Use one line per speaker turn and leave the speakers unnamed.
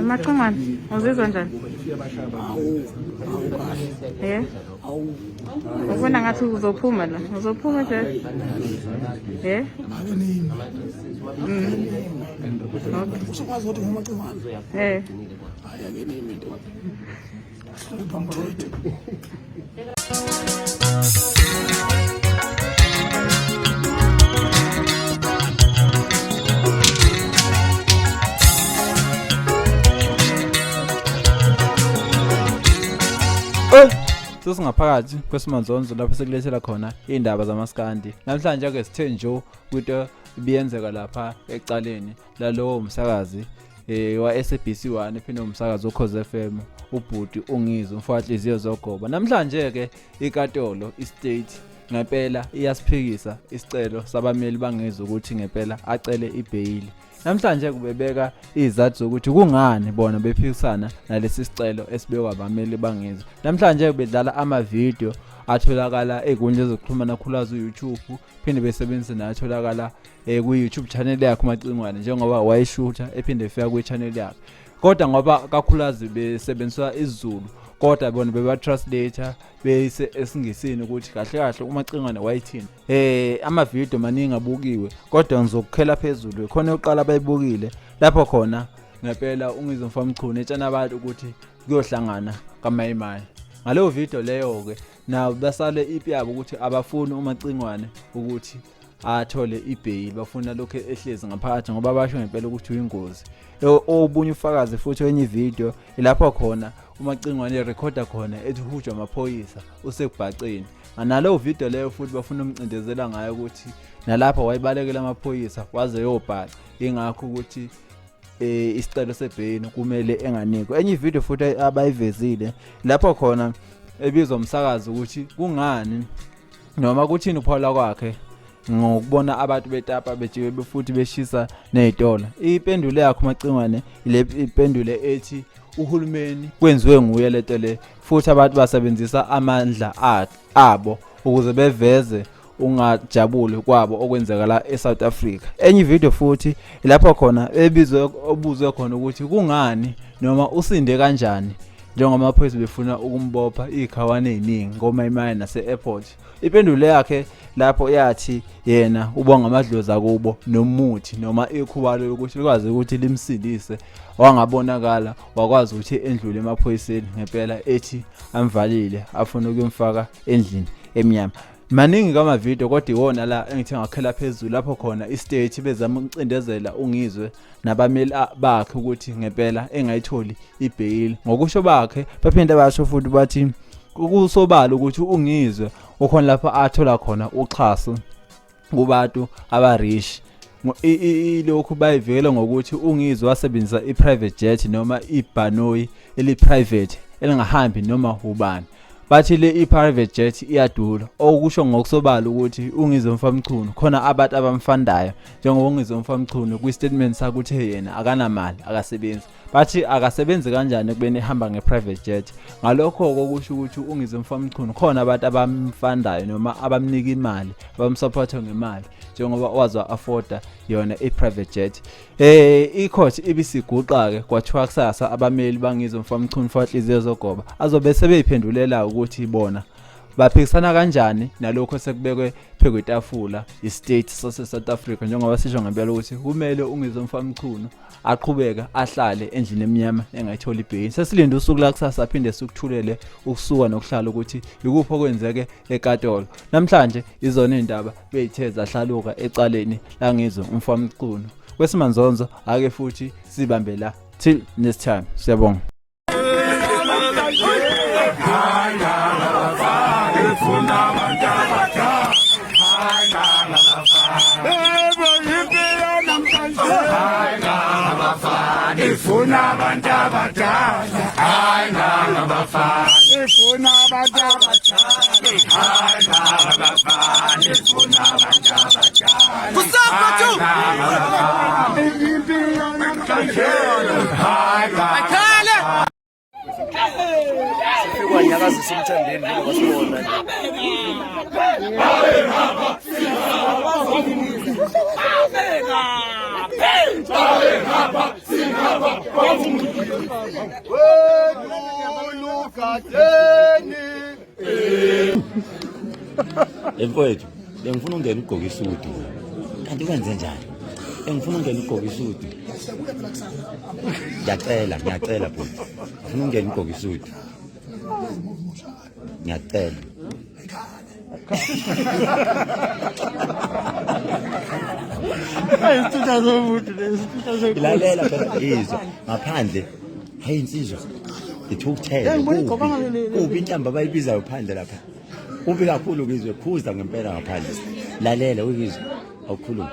Maqongwana, uzizwa njani? Ubona ngathi uzophuma la. Uzophuma nje.
Usakwazi ukuthi ngumacimana. Ayangenimi into. Hlupha mthetho.
Sesingaphakathi kwesimanzonzo lapho sekulethela khona indaba zamaskandi. Namhlanje ke sithe nje ukuthi ibiyenzeka lapha ecaleni lalowo umsakazi wa SABC 1 ephinde umsakazi oKhoze FM ubhuti ungizwe umfowahliziyo zogoba. Namhlanje ke inkantolo istate ngempela iyasiphikisa isicelo sabameli bangizwe ukuthi ngempela acele ibhayili. Namhlanje kubebeka izathu zokuthi kungani bona bephikisana nalesi sicelo esibekwa abameli bangizwe. Namhlanje bedlala ama video atholakala ezinkundleni zokuxhumana khulaza uYouTube, phinde besebenzisa natholakala ku YouTube channel yakhe uMacingwane njengoba wayishutha ephinde efika ku channel yakhe. Kodwa ngoba kakhulazi besebenzisa isiZulu, kodwa bona beba translator bese esingisini ukuthi kahle kahle uMacingwane wayithini. Ama video maningi abukiwe, kodwa ngizokukhela phezulu khona oqala bayibukile lapho khona ngempela ungizwe mfamchunu etshana abantu ukuthi kuyohlangana kaMayimayi. Ngaleyo video leyo ke na basale ipi yabo ukuthi abafuni uMacingwane ukuthi athole ibhayili, bafuna lokho ehlezi ngaphakathi ngoba basho ngempela ukuthi uyingozi. Obunye ufakazi futhi wenye video ilapho khona uMacingwane recorda khona ethi uhujwa amaphoyisa usekubhaceni. Naleyo video leyo futhi bafuna umcindezela ngayo ukuthi nalapha wayibalekela amaphoyisa waze yobhaca, ingakho ukuthi isicelo sebhayili kumele enganikwe. Enye video futhi abayivezile lapho khona ebizwa umsakazi ukuthi kungani noma kuthini ukuphawula kwakhe ngokubona abantu betapa bejiwe futhi beshisa nezitolo. Ipendule yakhe uMacingwane ile ipendule ethi uhulumeni kwenziwe nguye lento le, futhi abantu basebenzisa amandla abo ukuze beveze ungajabuli kwabo okwenzeka la eSouth Africa. Enye video futhi lapho khona obuzwe khona ukuthi kungani noma usinde kanjani njengoba amaphoyisa befuna ukumbopha ikhawane eziningi ngoMayimayi nase-airport. Ipendule yakhe lapho yathi yena ubonga amadlozi akubo nomuthi noma ikhubalo ukuthi likwazi ukuthi limsindise, wangabonakala wakwazi ukuthi endlule emaphoyiseni ngempela ethi amvalile afuna ukuyomfaka endlini eminyama. Maningi kama video kodwa iwona la engithe ngakhela phezulu lapho khona istate bezama ukucindezela ungizwe nabameli bakhe ukuthi ngempela engayitholi ibhayili. Ngokusho bakhe baphinde basho futhi bathi ukusobala ukuthi ungizwe ukhona lapha athola khona uxhaso kubantu abarish. Lokhu bayivikela ngokuthi ungizwe wasebenzisa iprivate jet noma ibhanoyi eliprivate elingahambi noma ubani. Bathi le i-private jet iyadula, okusho ngokusobala ukuthi ungizwe mfamchunu khona abantu abamfandayo njengoba ungizwe mfamchunu kwi-statement sakuthe yena akanamali akasebenzi. Bathi akasebenzi kanjani kubeni ehamba nge-private jet. Ngalokho kokusho ukuthi ungizwe mfamchunu khona abantu abamfandayo noma abamnika imali, abamsupporta ngemali njengoba wazwa afforda yona i-private jet. I-court ibisiguqa ke kwathiwa kusasa abameli bangizwe mfamchunu mfowahliziyo zogoba azobe sebeyiphendulela ukuthi bona baphikisana kanjani nalokho sekubekwe phekwetafula istate South Africa njengoba sisho ngempela ukuthi kumele ungizwe mfamchunu aqhubeka ahlale endlini eminyama engayithola ibhayili. Sesilinde usuku la kusasa aphinde sikuthulele ukusuka nokuhlala ukuthi ikuphi okwenzeke enkantolo. Namhlanje izona indaba beyithe zahlaluka ecaleni la ngizwe umfamchunu. Kwesimanzonzo ake futhi sibambe la till next time. Siyabonga.
Ifuna abantu abadala, hayi ngabafana. Ifuna abantu abadala, hayi ngabafana. Ifuna abantu abadala. Kusapha tu. Impilo namhlanje. Hayi ngabafana.
ubanyakazisa umthandeni njengoba sibona nje.
Emfowethu, bengifuna ungena ugqoka isudu. Kanti wenze njani? Engifuna ungena ugqoka isudu. Ngiyacela bhuti. Ngifuna ungena ugqoka isudu. Ngiyacela. Ilalela phela izwa ngaphandle hayi insizwa ithukuthele kubi inhlamba abayibizayo phandle lapha kubi kakhulu ngizwe phuza ngempela ngaphandle lalela ukizwa awukhuluma